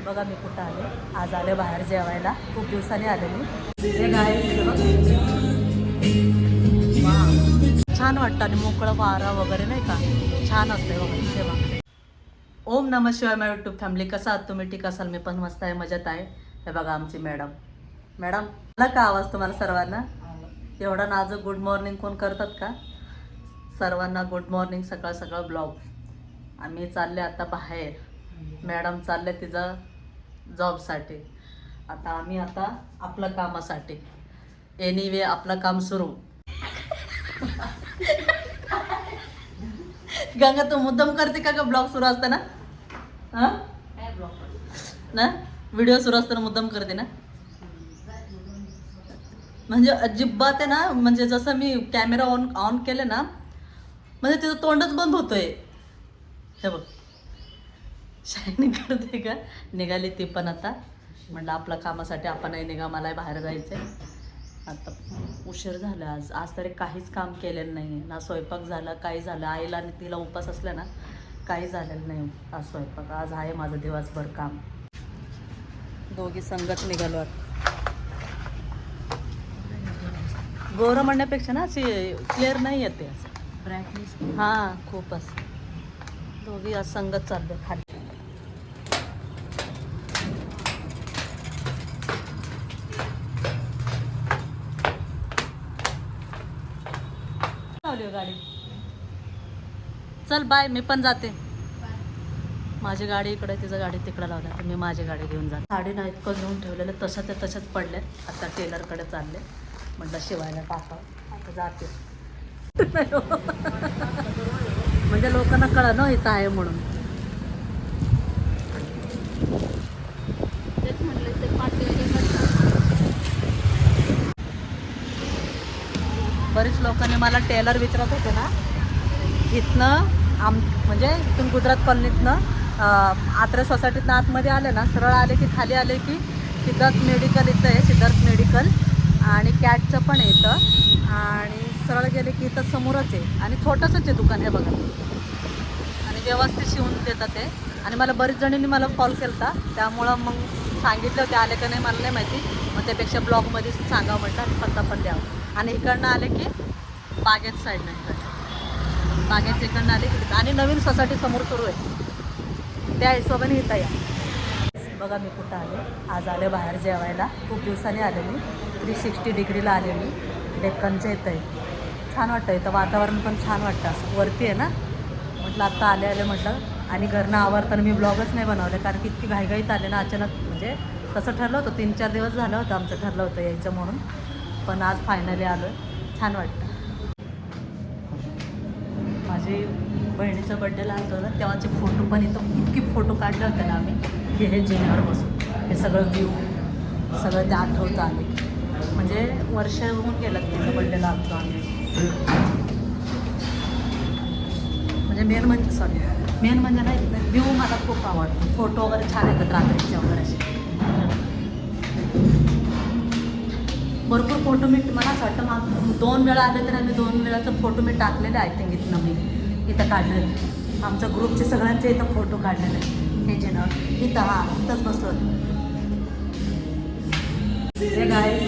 बघा मी कुठं आले. आज आले बाहेर जेवायला. खूप दिवसांनी आले मी. छान वाटतं आणि मोकळं वारा वगैरे नाही का, छान असते बघा तेव्हा. ओम नमः शिवाय माझ्या यूट्यूब फॅमिली. कसा आहात तुम्ही? ठीक असाल. मी पण मस्त आहे, मजेत आहे. हे बघा आमची मॅडम. मॅडम मला का आवाज तुम्हाला सर्वांना एवढा नाजूक गुड मॉर्निंग कोण करतात का? सर्वांना गुड मॉर्निंग. सकाळ सकाळ ब्लॉग. आम्ही चालले आता बाहेर. मॅडम चालले तिचं जॉबसाठी. आम्ही आता आपलं कामासाठी. एनिवे आपलं काम सुरू. गंगा तू मुद्दाम करते का ब्लॉग सुरू असताना? हां काय ब्लॉग ना, व्हिडिओ सुरू असताना मुद्दाम करते ना? म्हणजे अजिबात आहे ना. म्हणजे जसं मी कॅमेरा ऑन केले ना, म्हणजे तिचं तोंडच बंद होतोय. हे बघ शायनिंग करते का. निघाली ती पण आता. म्हटलं आपल्या कामासाठी आपणही निघा. मलाही बाहेर जायचं आहे. आता उशीर झाला. आज तरी काहीच काम केलेलं नाही आहे ना. स्वयंपाक झाला, काही झालं. आईला आणि तिला उपास असल्या ना, काही झालेलं नाही आज स्वयंपाक. आज आहे माझं दिवसभर काम. दोघी संगत निघालो आता. गोरं म्हणण्यापेक्षा ना अशी क्लिअर नाही येते असं ब्राईटनेस. हां खूप असं. दोघी आज संगत चाललो खाली. गाडी चल बाय. मी पण जाते. माझी गाडी इकडे, तिचं गाडी तिकडे लावल्या. तर मी माझी गाडी घेऊन जाते. साडी ना इतकं घेऊन ठेवलेलं तसंच पडले. आता टेलरकडे चालले. म्हटलं शिवायला टाकावं. आता जाते. म्हणजे लोकांना कळलं ना इथं आहे म्हणून. बरीच लोकांनी मला टेलर विचारत होते ना. इथनं म्हणजे इथून गुजरात कॉलनीतनं आत्रे सोसायटीतनं आतमध्ये आले ना, सरळ आले की खाली आले की सिद्धार्थ मेडिकल इथं आहे. सिद्धार्थ मेडिकल आणि कॅटचं पण आहे इथं. आणि सरळ गेले की इथं समोरच आहे. आणि छोटंसंच आहे दुकान. हे बघा. आणि व्यवस्थित शिवून देतात ते. आणि मला बरीच जणींनी मला कॉल केला होता. त्यामुळं मग सांगितलं होते. आले का नाही मला नाही माहिती. मग त्यापेक्षा ब्लॉगमध्ये सांगावं म्हटलं आणि पत्ता पण द्यावं. आणि इकडनं आले की बागेत साईडनं इकडं बागेत इकडनं आले की. आणि नवीन सोसायटी समोर सुरू आहे. त्या हिशोबाने इथं या. बघा मी कुठं आले. आज आले बाहेर जेवायला. खूप दिवसांनी आले मी. 360 डिग्रीला आले मी. डेक्कनच्या इथं आहे. छान वाटतं इथं. वातावरण पण छान वाटतं. असं वरती आहे ना. म्हटलं आत्ता आले म्हटलं. आणि घरनं आवरताना मी ब्लॉगच नाही बनवले. कारण की इतकी घाईघाईत आले ना अचानक. म्हणजे तसं ठरलं होतं 3-4 दिवस झालं होतं आमचं ठरलं होतं यायचं म्हणून. पण आज फायनली आलो आहे. छान वाटतं. माझी बहिणीचा बड्डेला आलो होतं तेव्हाचे फोटो पण इथं इतकी फोटो काढले होते ना आम्ही. हे जिन्यावर बसून हे सगळं व्ह्यू सगळं ते आठवतं आले. म्हणजे वर्ष होऊन गेलं तिच्या बड्डेला आलो आम्ही. म्हणजे मेन म्हणजे ना व्ह्यू मला खूप आवडतो. फोटो वगैरे छान येतात रात्रीचे वगैरे असे. भरपूर फोटो मला असं वाटतं मग 2 वेळा आले तर आम्ही 2 वेळाचं फोटो मी टाकलेले आय थिंक. इथनं मी इथं काढलेलं. आमच्या ग्रुपचे सगळ्यांचे इथं फोटो काढलेले हे जे ना. इथं इथंच बसलो. हे गाय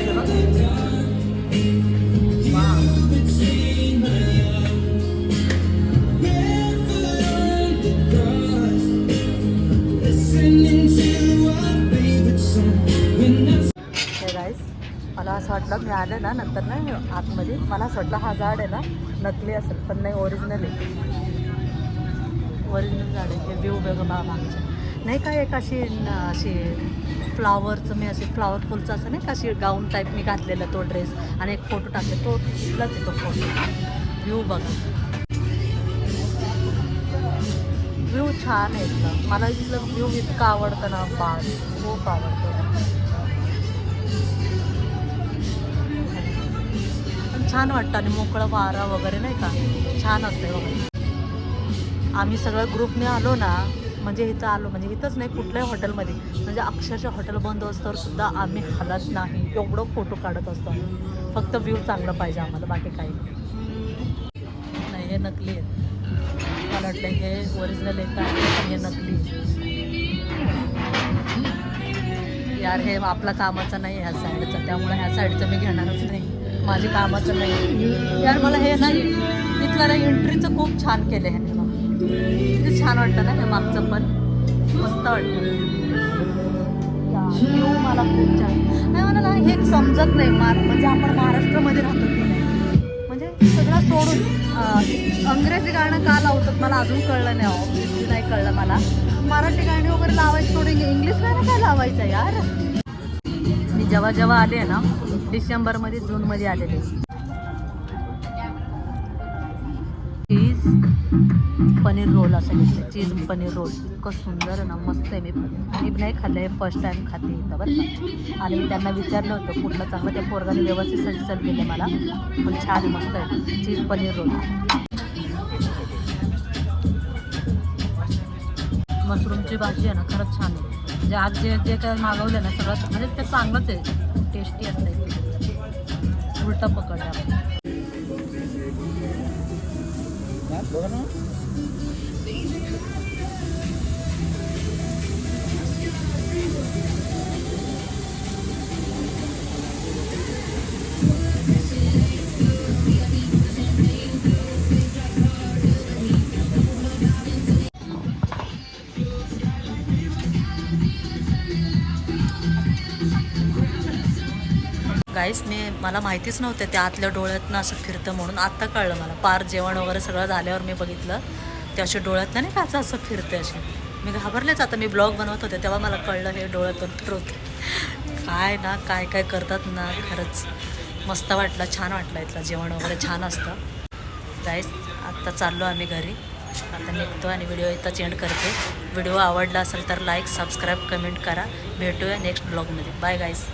मला असं वाटलं मी आले ना नंतर नाही आतमध्ये. मला असं वाटलं हा झाड आहे ना नकली असेल. पण नाही, ओरिजिनल आहे. ओरिजिनल झाड आहे. हे व्ह्यू बघा मागचे नाही काय. एक अशी फ्लावरचं मी असे फ्लावरफुलचं असं नाही का अशी गाऊन टाईप मी घातलेला तो ड्रेस. आणि एक फोटो टाकले तो इथलाच आहे तो फोटो. व्ह्यू बघा. व्ह्यू छान आहे इथलं. मला इथलं व्ह्यू इतकं आवडतं ना. बास खूप आवडतं. छान वाटतं आणि मोकळं वारा वगैरे नाही का, छान असते बघा. आम्ही सगळ्या ग्रुपने आलो ना. म्हणजे इथं आलो म्हणजे इथंच नाही कुठल्याही हॉटेलमध्ये. म्हणजे अक्षरशः हॉटेल बंद असतं सुद्धा आम्ही हलत नाही. एवढं फोटो काढत असतो. फक्त व्ह्यू चांगलं पाहिजे आम्हाला. बाकी काही नाही. हे नकली आहेत. मला वाटलं हे ओरिजिनल येतं आणि हे नकली. यार हे आपलं कामाचं नाही ह्या साईडचं, त्यामुळे ह्या साईडचं मी घेणारच नाही, माझे कामाचं नाही यार. मला हे नाही तिथलं ना एंट्रीचं खूप छान केलं आहे ह्यांनी बघ, किती छान वाटतं ना हे मागचं पण, मस्त वाटतं. मला खूप छान नाही, मला ना हे समजत नाही म्हणजे आपण महाराष्ट्रामध्ये राहतो की नाही, म्हणजे सगळं सोडून अंग्रेजी गाणं का लावतात मला अजून कळलं नाही, ऑब्विसली नाही कळलं मला. मराठी गाणी वगैरे लावायचं सोडून इंग्लिश गाणं काय लावायचं यार. मी जेव्हा आले ना डिसेंबरमध्ये जूनमध्ये आलेले. चीज पनीर रोल असं घेतलं, चीज पनीर रोल इतकं सुंदर आहे ना, मस्त आहे. मी नाही खाल्लं आहे, फर्स्ट टाईम खाते इथं बरं का. आणि मी त्यांना विचारलं होतं कुठलं चांगलं, त्या पोरगाने व्यवस्थित सजेशन केलं मला, पण छान आहे, मस्त आहे चीज पनीर रोल. मशरूमची भाजी आहे ना खरंच छान आहे, म्हणजे आज जे काय मागवलं ना सगळं म्हणजे ते चांगलंच आहे, टेस्टी असतं. उलटं पकडलं आपण. गाईस मला माहितीच नव्हतं त्या आतल्या डोळ्यातनं असं फिरतं म्हणून, आत्ता कळलं मला. पार जेवण वगैरे सगळं झाल्यावर मी बघितलं ते असे डोळ्यातनं नाही का असं फिरते असे. मी घाबरलेच, आता मी ब्लॉग बनवत होते तेव्हा मला कळलं हे डोळ्यातून फिरवते. काय ना काय काय करतात ना, खरंच मस्त वाटलं, छान वाटलं. इथलं जेवण वगैरे छान असतं. गाईस आत्ता चाललो आम्ही घरी, आता निघतो आणि व्हिडिओ इथंच एंड करते. व्हिडिओ आवडला असेल तर लाईक, सबस्क्राईब, कमेंट करा. भेटूया नेक्स्ट ब्लॉगमध्ये. बाय गाईस.